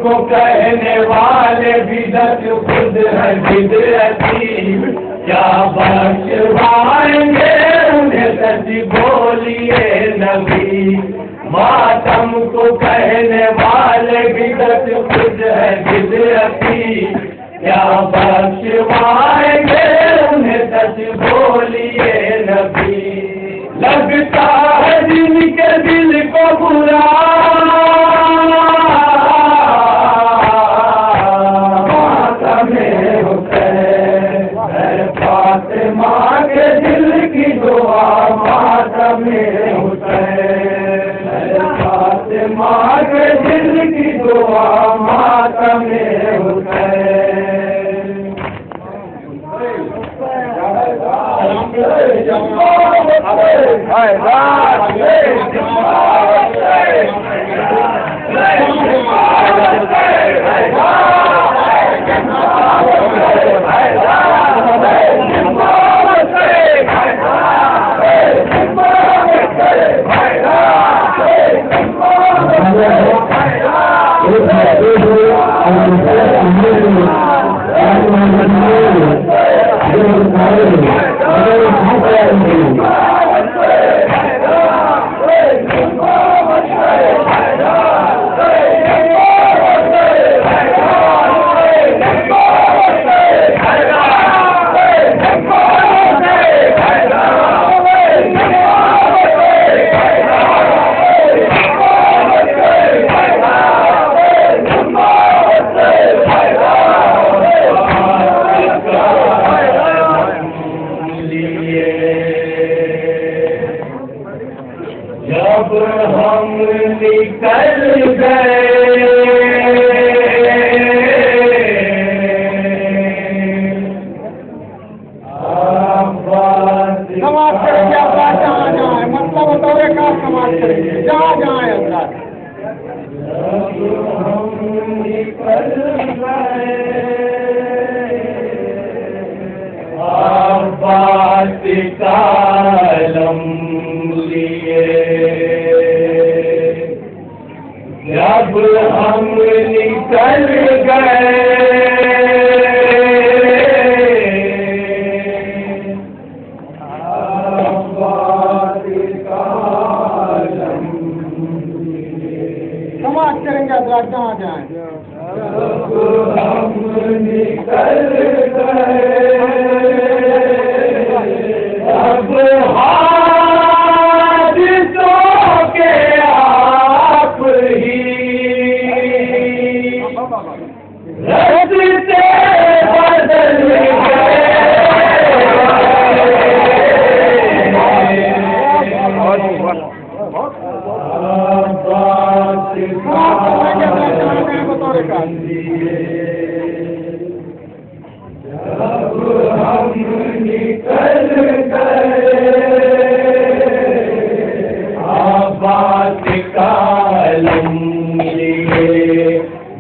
को कहने वाले बिदत खुद है बिदअती, क्या बख्शवाएंगे उन्हें सच बोलिए नबी। मातम को कहने वाले बिदत खुद है बिदअती, क्या बख्शवाएंगे उन्हें सच बोलिए नबी। लगता है जिनके दिल को बुरा फातिमा के दिल की दुआ मातमे हुसैन, फातिमा के दिल की दुआ मातमे हुसैन। जब हम निकल गए समाज करेंगे अपराध जहाँ जाए, मतलब बतौरे का समाज करेंगे जहाँ जाए अपराध। जब हम निकल गए आबाद कालम लिए, जब हम निकल गए समाज करेंगे अपराध जहाँ जाए। जब हम निकल गए अब हादिसों के आप ही रस्ते बदल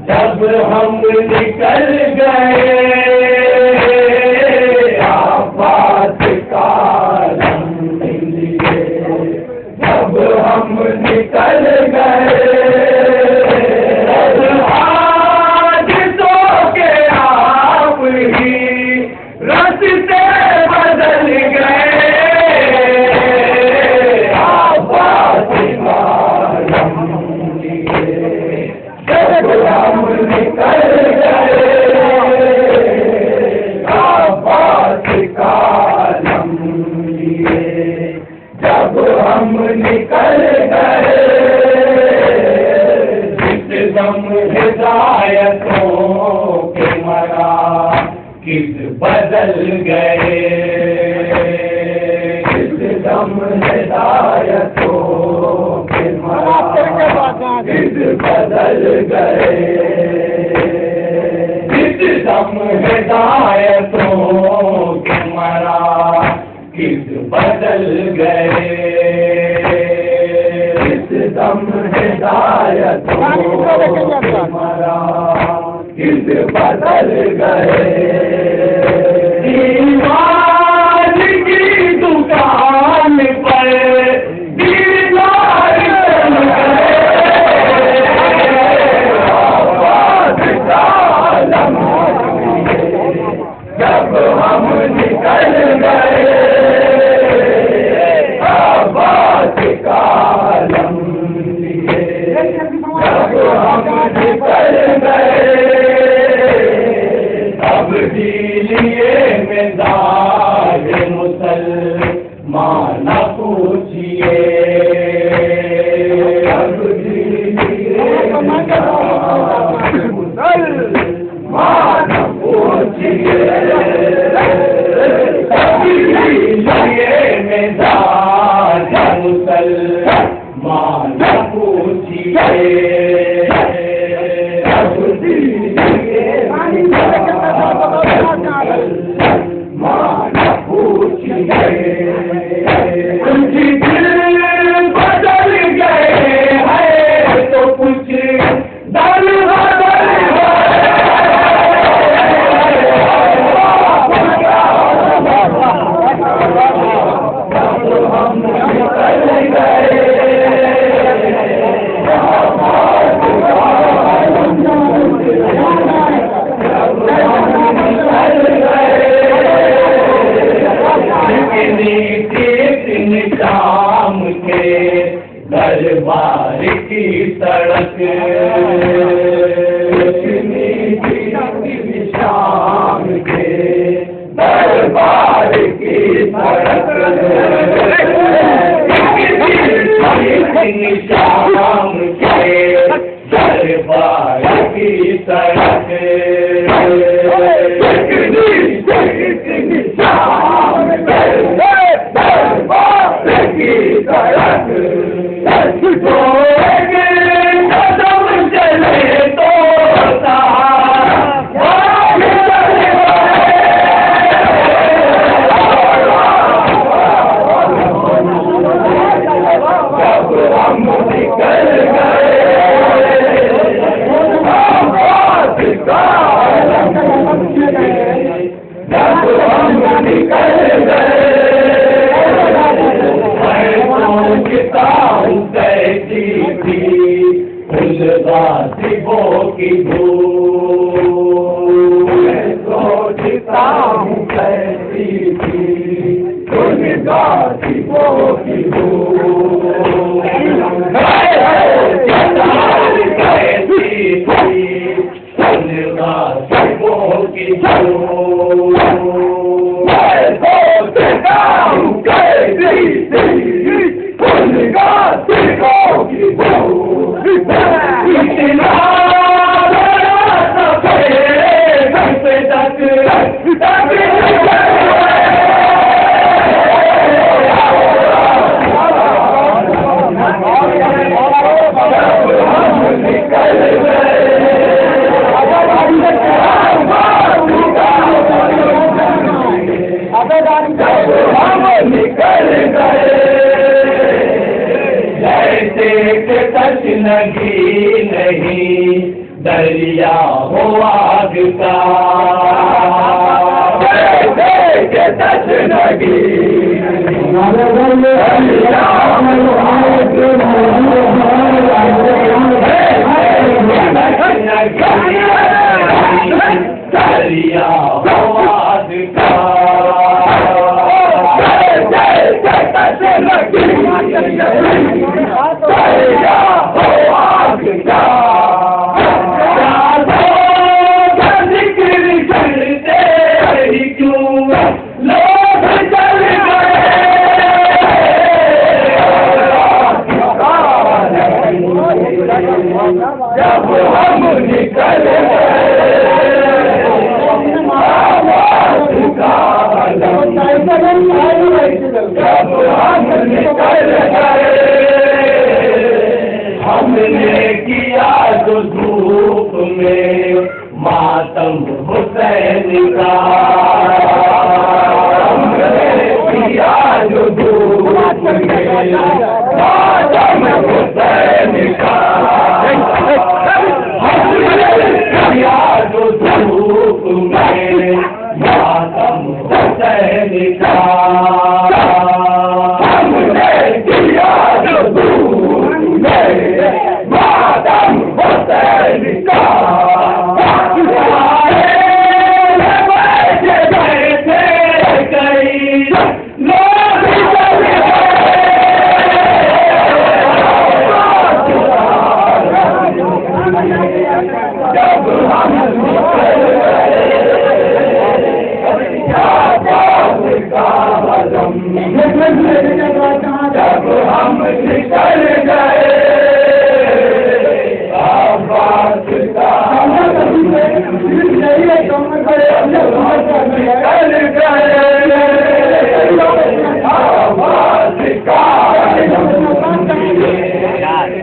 जब हम निकल गए आबाद कालम लिए, निकल गए आज तो के आप ही रास्ते बदल गए आबाद कालम लिए जब हम निकल गए आबाद कालम लिए जब हम निकल गए दम हिदायतों के मरा किस बदल गए किस दम हिदायतों के मरा किस बदल गए किस दम हिदायतों के मरा किस बदल गए दम हिदायतों के मरा किस बदल गए दीवार की दुकान पर दीवार चल गए आबाद कालम जब हम निकल गए आबाद कालम अब भी लिए मिजाज मुसलमान पूछिए अब भी लिए मिजाज मुसलमान पूछिए अब भी लिए मिजाज मुसलमान पूछिए उनकी दिल बदल गए हैं तो कुछ दल बदल हम निकल गए शाम के दरबार की सड़क शाम के दरबार की सड़क शाम के दरबार की सड़क कदम चले तो हम निकल गए जब हम निकल गए कैसी थी उस गासिबों की धूल सोचता हूँ कैसी थी उन गासिबों की धूल कैसी थी उन गासिबों की धूल सोचता हूँ कैसी थी इतना निकल गए जैसे के तशनगी नहीं दरिया हो आग का, जैसे के तशनगी दरिया हो आग का। जब हम निकल जब हम निकल हमने किया जो धूप में मातम हुसैन का हमने किया जो धूप में मातम हुसैन का हमने किया जो धूप में मातम हुसैन का हमने किया जो धूप में मातम हुसैन का जब हम निकल गए आबाद का निकल गए आबाद का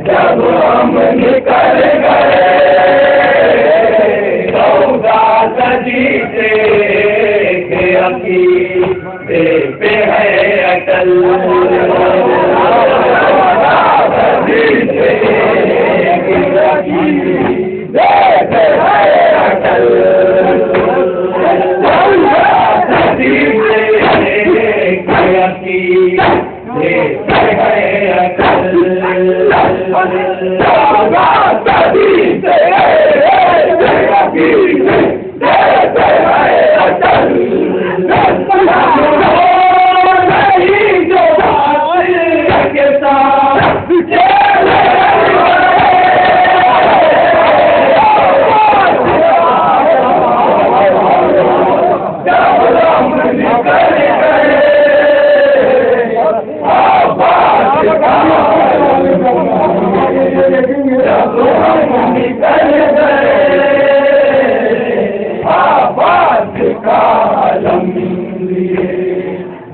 जब हम निकल गए 14 सदी से पे है अटल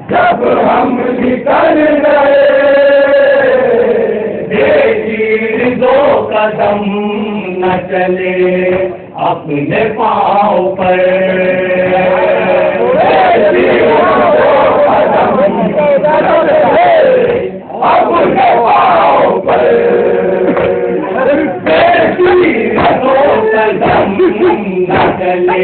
जब हम निकल गए बेटी 2 कदम न चले अपने पाँव पर बेटी 2 कदम न चले अपने पाँव पर बेटी 2 कदम न चले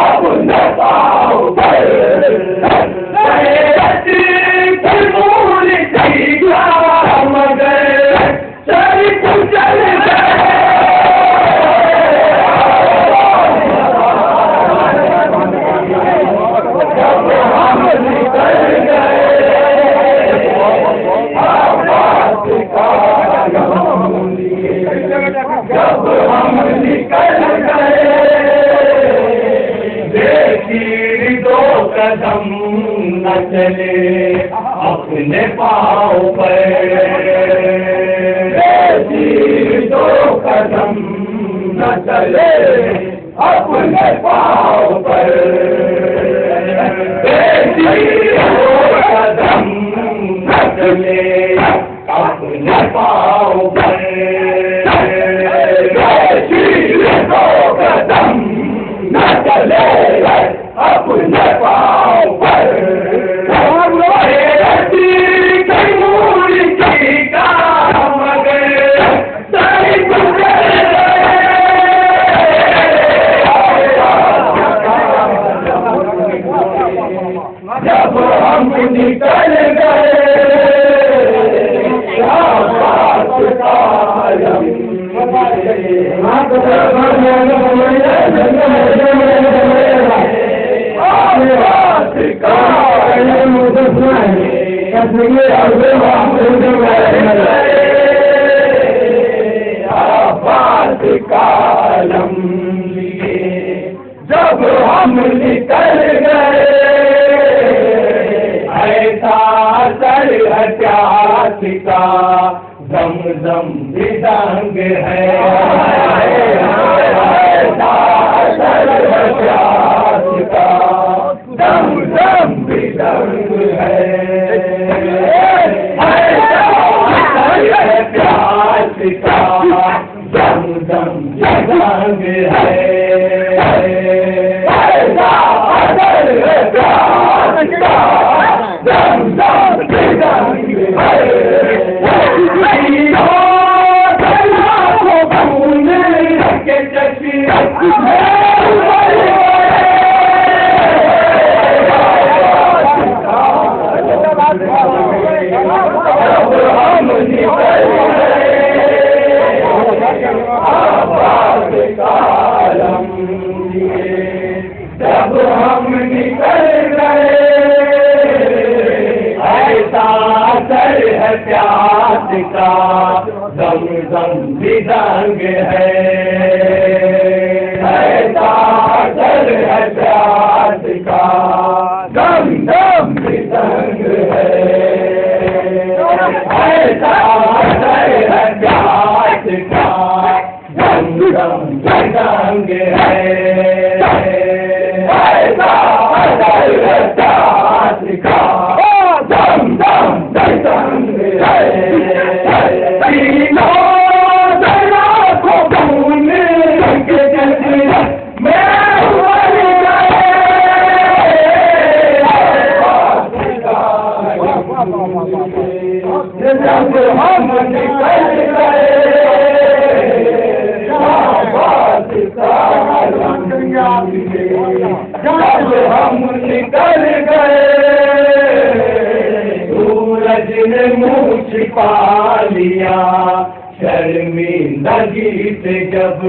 अपने पाँव पर अपने पाँव पर मगर चल जब हम निकल जब हम निकल गए बेटी 2 कदम न चले अपने पाँव पर बेटी 2 कदम न चले अपने पाँव पर बेटी 2 कदम न चले अपने पाँव पर कदम न चले अपने पाँव पर जब हम निकल गए जब हम निकल गए ऐसा सर हत्यास का जमजम भी दंग है ऐसा सर हत्यास का जमजम भी दंग है ऐसा सर हत्यास का जमजम भी दंग है ऐसा सर हत्यास का जमजम भी दंग है जब हम निकल गए ऐसा सर है प्यास का जमजम भी दंग है ऐसा सर है प्यास का जमजम भी दंग है ऐसा सर है प्यास का जमजम भी दंग है ऐसा सर है प्यास का जमजम भी दंग है तीनों जरा को खून के जज्बे में उमड़ गए जब हम निकल गए जब हम निकल गए सूरज ने मुँह छिपा लिया शर्मिंदगी से जब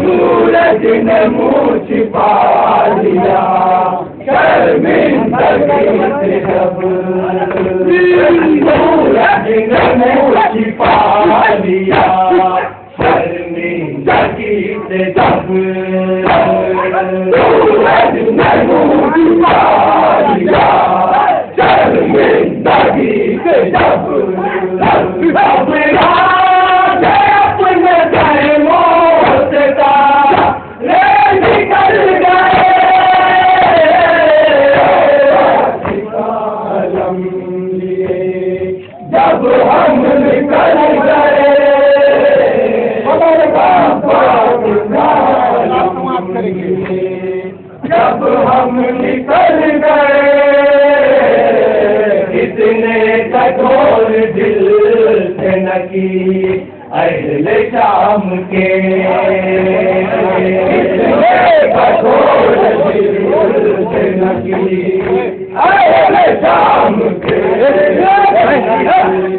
सूरज ने मुँह छिपा लिया शर्मिंदगी से जब सूरज ने मुँह छिपा लिया शर्मिंदगी से जब सूरज ने मुँह छिपा लिया शर्मिंदगी से जब अपने मौत का ले निकल गए जब हम निकल गए जब हम निकल गए कितने कठोर दिल से नकी अहले शाम के कितने कठोर दिल से नकी अहले शाम के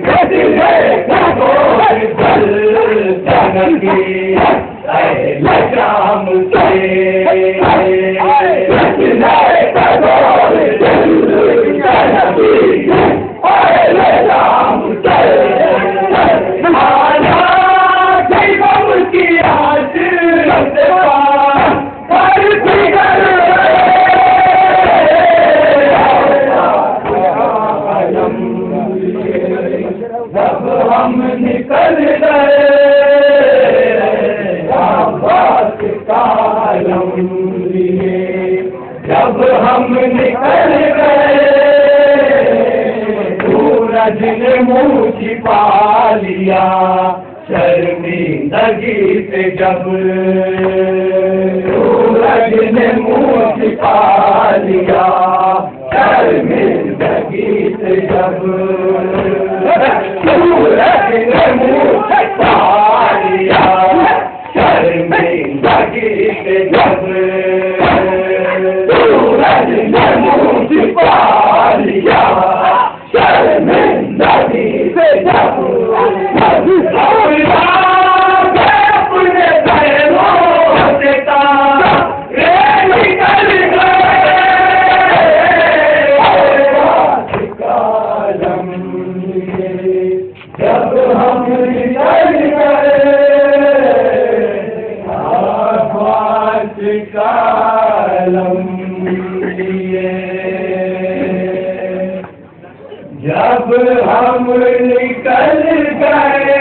कितने कठोर दिल से नकी अहले शाम के कितने कठोर दिल से नकी अहले शाम के जब हम निकल गए जब हम निकल गए सूरज ने मुँह छिपा लिया शर्मिंदगी से जब सूरज ने मुँह छिपा लिया शर्मिंदगी से जब सूरज ने मुँह छिपा लिया शर्मिंदगी से जब सूरज ने मुँह छिपा लिया शर्मिंदगी से जब अपने पैरों से निकल गए जब हम निकल गए कालम लिए। जब हम निकल गए